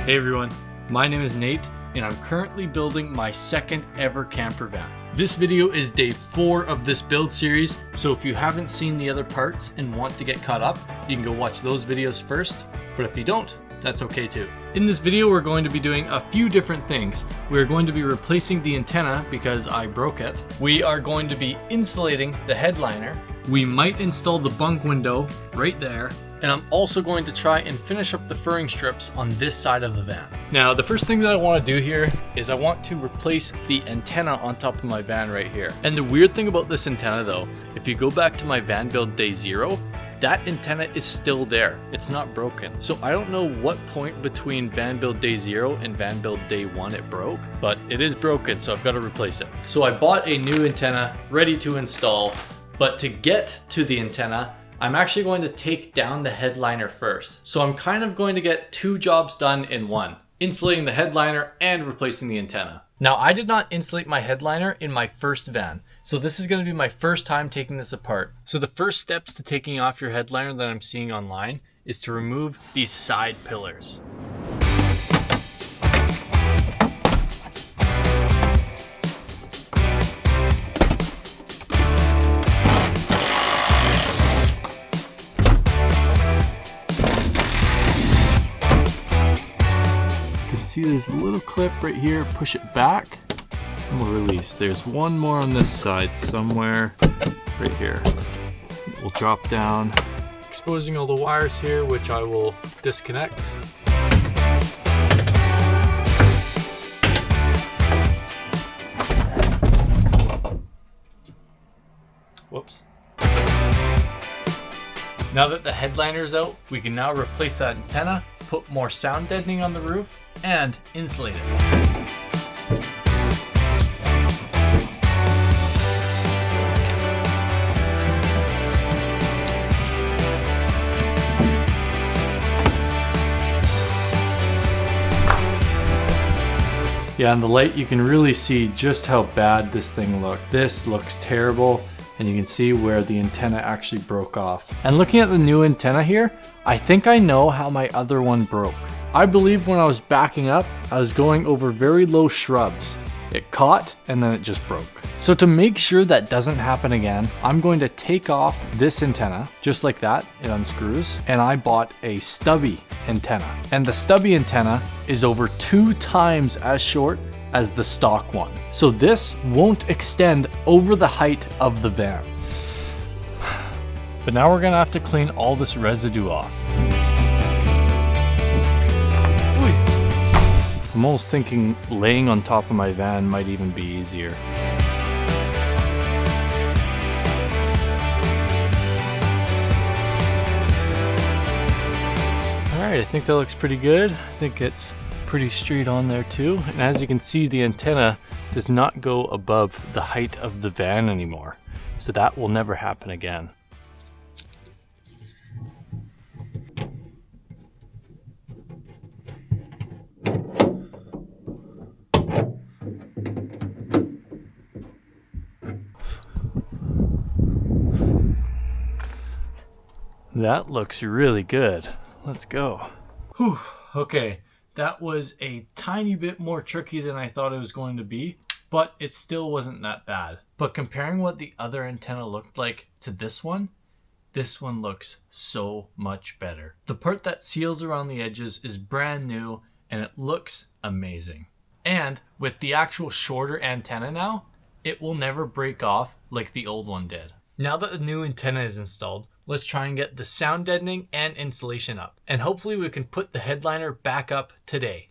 Hey everyone, my name is Nate and I'm currently building my second ever camper van. This video is day 4 of this build series, so if you haven't seen the other parts and want to get caught up, you can go watch those videos first, but if you don't, that's okay too. In this video, we're going to be doing a few different things. We're going to be replacing the antenna because I broke it. We are going to be insulating the headliner. We might install the bunk window right there. And I'm also going to try and finish up the furring strips on this side of the van. Now, the first thing that I want to do here is I want to replace the antenna on top of my van right here. And the weird thing about this antenna though, if you go back to my van build day 0, that antenna is still there. It's not broken. So I don't know what point between van build day 0 and van build day 1 it broke, but it is broken, so I've got to replace it. So I bought a new antenna ready to install, but to get to the antenna, I'm actually going to take down the headliner first. So I'm kind of going to get 2 jobs done in one, insulating the headliner and replacing the antenna. Now, I did not insulate my headliner in my first van, so this is going to be my first time taking this apart. So the first steps to taking off your headliner that I'm seeing online is to remove these side pillars. See, there's a little clip right here, push it back and we'll release. There's one more on this side somewhere right here. We'll drop down, exposing all the wires here, which I will disconnect. Whoops. Now that the headliner is out, we can now replace that antenna, put more sound deadening on the roof, and insulate it. Yeah, in the light you can really see just how bad this thing looked. This looks terrible, and you can see where the antenna actually broke off. And looking at the new antenna here, I think I know how my other one broke. I believe when I was backing up, I was going over very low shrubs. It caught and then it just broke. So to make sure that doesn't happen again, I'm going to take off this antenna, just like that, it unscrews, and I bought a stubby antenna. And the stubby antenna is over 2 times as short as the stock one. So this won't extend over the height of the van. But now we're gonna have to clean all this residue off. I'm almost thinking laying on top of my van might even be easier. Alright, I think that looks pretty good. I think it's pretty straight on there too. And as you can see, the antenna does not go above the height of the van anymore. So that will never happen again. That looks really good. Let's go. Whew, okay. That was a tiny bit more tricky than I thought it was going to be, but it still wasn't that bad. But comparing what the other antenna looked like to this one looks so much better. The part that seals around the edges is brand new and it looks amazing. And with the actual shorter antenna now, it will never break off like the old one did. Now that the new antenna is installed, let's try and get the sound deadening and insulation up. And hopefully we can put the headliner back up today.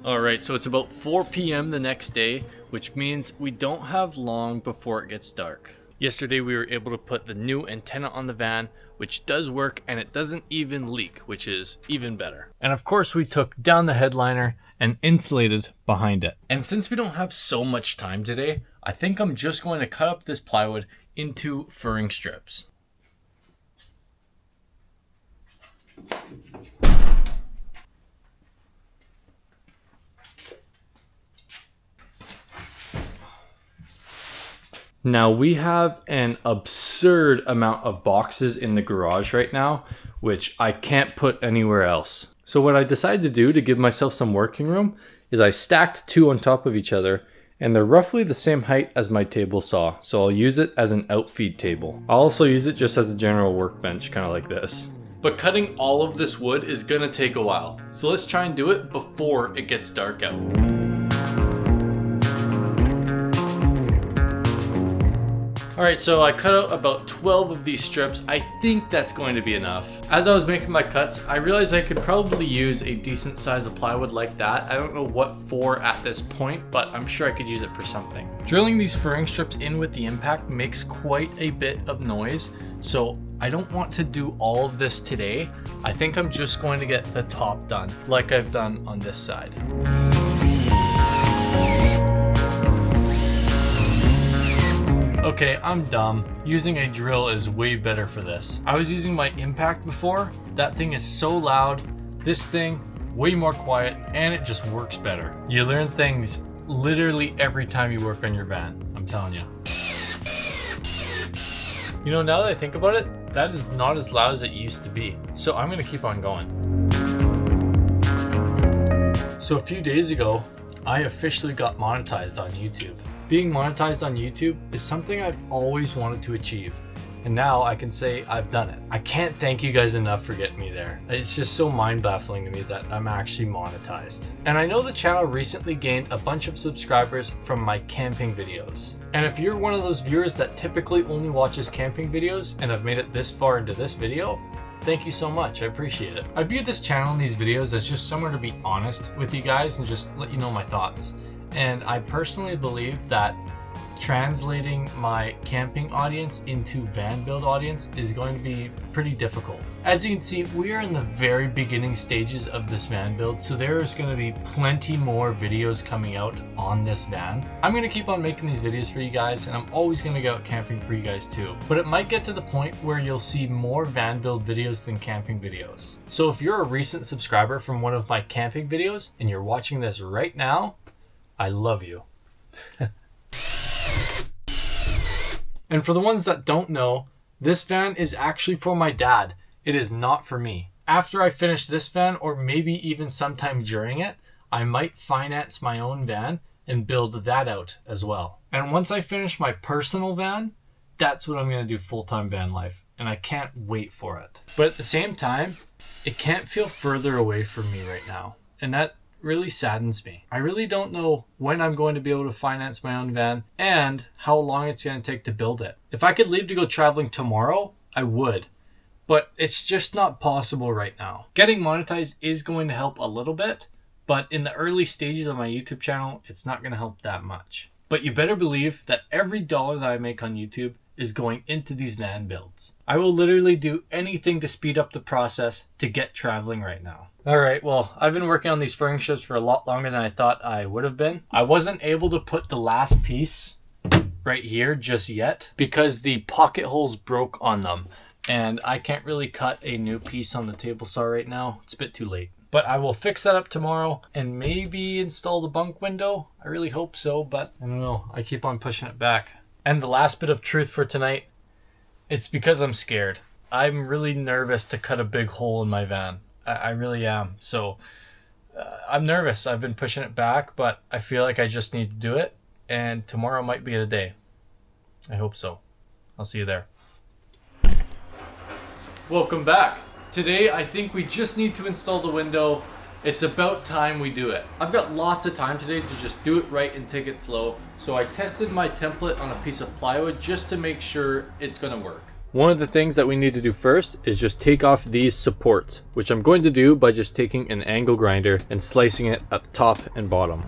Alright, so it's about 4 p.m. the next day, which means we don't have long before it gets dark. Yesterday we were able to put the new antenna on the van, which does work and it doesn't even leak, which is even better. And of course we took down the headliner and insulated behind it. And since we don't have so much time today, I think I'm just going to cut up this plywood into furring strips. Now we have an absurd amount of boxes in the garage right now, which I can't put anywhere else. So what I decided to do to give myself some working room is I stacked two on top of each other, and they're roughly the same height as my table saw. So I'll use it as an outfeed table. I'll also use it just as a general workbench, kind of like this. But cutting all of this wood is gonna take a while. So let's try and do it before it gets dark out. Alright, so I cut out about 12 of these strips. I think that's going to be enough. As I was making my cuts, I realized I could probably use a decent size of plywood like that. I don't know what for at this point, but I'm sure I could use it for something. Drilling these furring strips in with the impact makes quite a bit of noise, so I don't want to do all of this today. I think I'm just going to get the top done, like I've done on this side. Okay, I'm dumb. Using a drill is way better for this. I was using my impact before. That thing is so loud. This thing, way more quiet, and it just works better. You learn things literally every time you work on your van, I'm telling you. You know, now that I think about it, that is not as loud as it used to be. So I'm gonna keep on going. So a few days ago, I officially got monetized on YouTube. Being monetized on YouTube is something I've always wanted to achieve, and now I can say I've done it. I can't thank you guys enough for getting me there. It's just so mind-baffling to me that I'm actually monetized. And I know the channel recently gained a bunch of subscribers from my camping videos. And if you're one of those viewers that typically only watches camping videos and have made it this far into this video, thank you so much, I appreciate it. I view this channel and these videos as just somewhere to be honest with you guys and just let you know my thoughts. And I personally believe that translating my camping audience into van build audience is going to be pretty difficult. As you can see, we are in the very beginning stages of this van build, so there is going to be plenty more videos coming out on this van. I'm going to keep on making these videos for you guys, and I'm always going to go out camping for you guys too. But it might get to the point where you'll see more van build videos than camping videos. So if you're a recent subscriber from one of my camping videos and you're watching this right now, I love you. And for the ones that don't know, this van is actually for my dad. It is not for me. After I finish this van, or maybe even sometime during it, I might finance my own van and build that out as well. And once I finish my personal van, that's what I'm gonna do full-time van life. And I can't wait for it. But at the same time, it can't feel further away from me right now. And that really saddens me. I really don't know when I'm going to be able to finance my own van and how long it's going to take to build it. If I could leave to go traveling tomorrow, I would, but it's just not possible right now. Getting monetized is going to help a little bit, but in the early stages of my YouTube channel, it's not going to help that much. But you better believe that every dollar that I make on YouTube is going into these van builds. I will literally do anything to speed up the process to get traveling right now. Alright, well, I've been working on these furring strips for a lot longer than I thought I would have been. I wasn't able to put the last piece right here just yet because the pocket holes broke on them. And I can't really cut a new piece on the table saw right now. It's a bit too late. But I will fix that up tomorrow and maybe install the bunk window. I really hope so, but I don't know. I keep on pushing it back. And the last bit of truth for tonight, it's because I'm scared. I'm really nervous to cut a big hole in my van. I really am. So I'm nervous. I've been pushing it back, but I feel like I just need to do it. And tomorrow might be the day. I hope so. I'll see you there. Welcome back. Today, I think we just need to install the window. It's about time we do it. I've got lots of time today to just do it right and take it slow. So I tested my template on a piece of plywood just to make sure it's gonna work. One of the things that we need to do first is just take off these supports, which I'm going to do by just taking an angle grinder and slicing it at the top and bottom.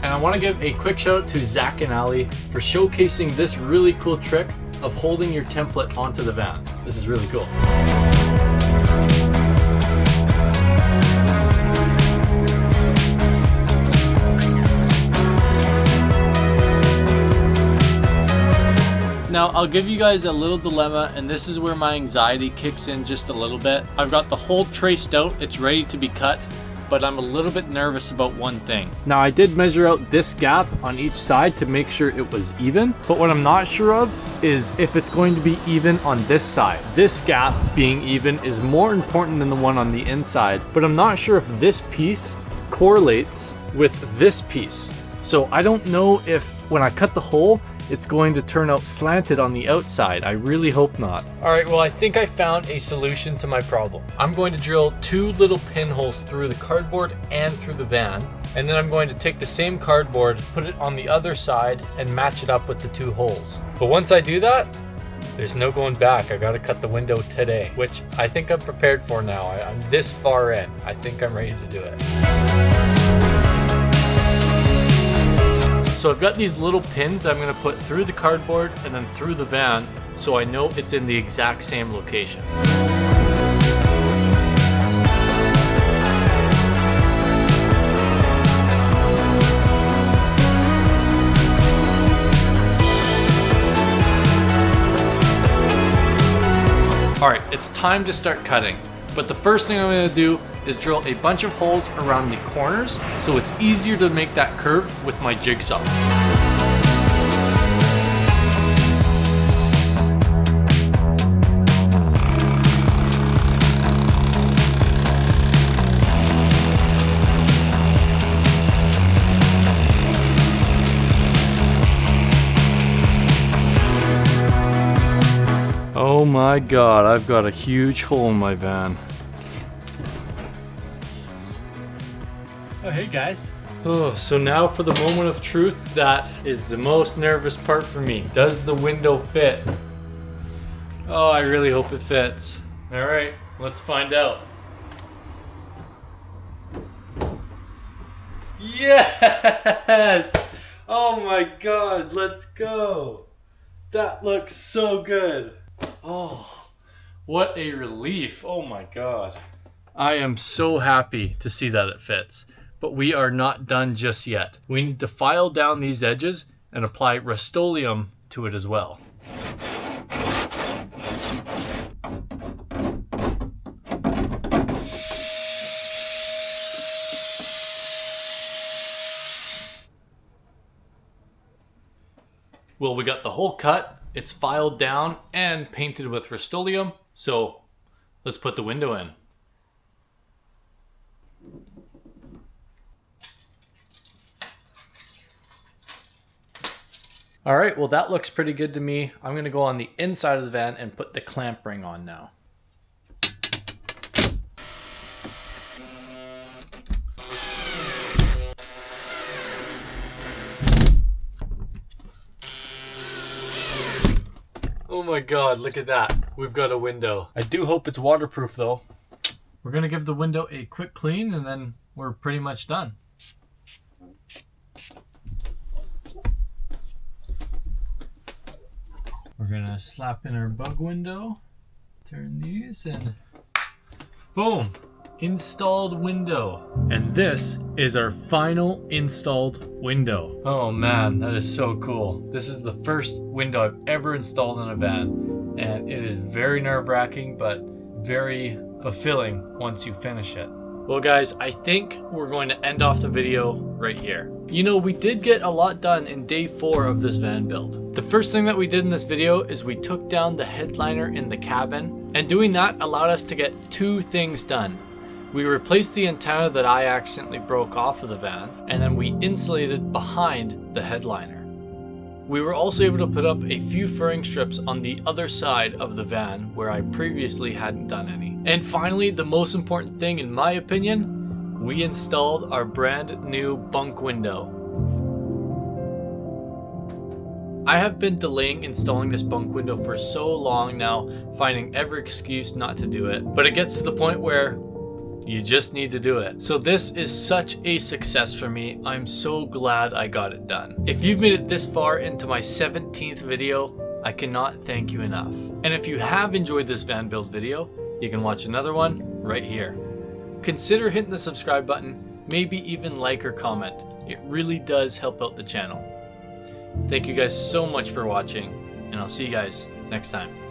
I want to give a quick shout out to Zach and Ali for showcasing this really cool trick of holding your template onto the van. This is really cool. Now I'll give you guys a little dilemma, and this is where my anxiety kicks in just a little bit. I've got the hole traced out, it's ready to be cut, but I'm a little bit nervous about one thing. Now I did measure out this gap on each side to make sure it was even, but what I'm not sure of is if it's going to be even on this side. This gap being even is more important than the one on the inside, but I'm not sure if this piece correlates with this piece. So I don't know if when I cut the hole, it's going to turn out slanted on the outside. I really hope not. All right, well, I think I found a solution to my problem. I'm going to drill 2 little pinholes through the cardboard and through the van. And then I'm going to take the same cardboard, put it on the other side, and match it up with the 2 holes. But once I do that, there's no going back. I gotta cut the window today, which I think I'm prepared for now. I'm this far in. I think I'm ready to do it. So I've got these little pins I'm going to put through the cardboard and then through the van so I know it's in the exact same location. Alright, it's time to start cutting. But the first thing I'm going to do is drill a bunch of holes around the corners so it's easier to make that curve with my jigsaw. Oh my god, I've got a huge hole in my van. Oh, hey guys. Oh, so now for the moment of truth, that is the most nervous part for me. Does the window fit? Oh, I really hope it fits. All right, let's find out. Yes! Oh my god, let's go. That looks so good. Oh, what a relief. Oh my god. I am so happy to see that it fits. But we are not done just yet. We need to file down these edges and apply Rust-Oleum to it as well. Well, we got the hole cut, it's filed down and painted with Rust-Oleum, so let's put the window in. All right, well that looks pretty good to me. I'm gonna go on the inside of the van and put the clamp ring on now. Oh my god, look at that. We've got a window. I do hope it's waterproof though. We're gonna give the window a quick clean and then we're pretty much done. We're gonna slap in our bug window, turn these, and boom, installed window. And this is our final installed window. Oh man, that is so cool. This is the first window I've ever installed in a van, and it is very nerve-wracking, but very fulfilling once you finish it. Well guys, I think we're going to end off the video right here. You know, we did get a lot done in day 4 of this van build. The first thing that we did in this video is we took down the headliner in the cabin, and doing that allowed us to get 2 things done. We replaced the antenna that I accidentally broke off of the van, and then we insulated behind the headliner. We were also able to put up a few furring strips on the other side of the van where I previously hadn't done any. And finally, the most important thing in my opinion, we installed our brand new bunk window. I have been delaying installing this bunk window for so long now, finding every excuse not to do it, but it gets to the point where you just need to do it. So this is such a success for me. I'm so glad I got it done. If you've made it this far into my 17th video, I cannot thank you enough. And if you have enjoyed this van build video, you can watch another one right here. Consider hitting the subscribe button, maybe even like or comment. It really does help out the channel. Thank you guys so much for watching, and I'll see you guys next time.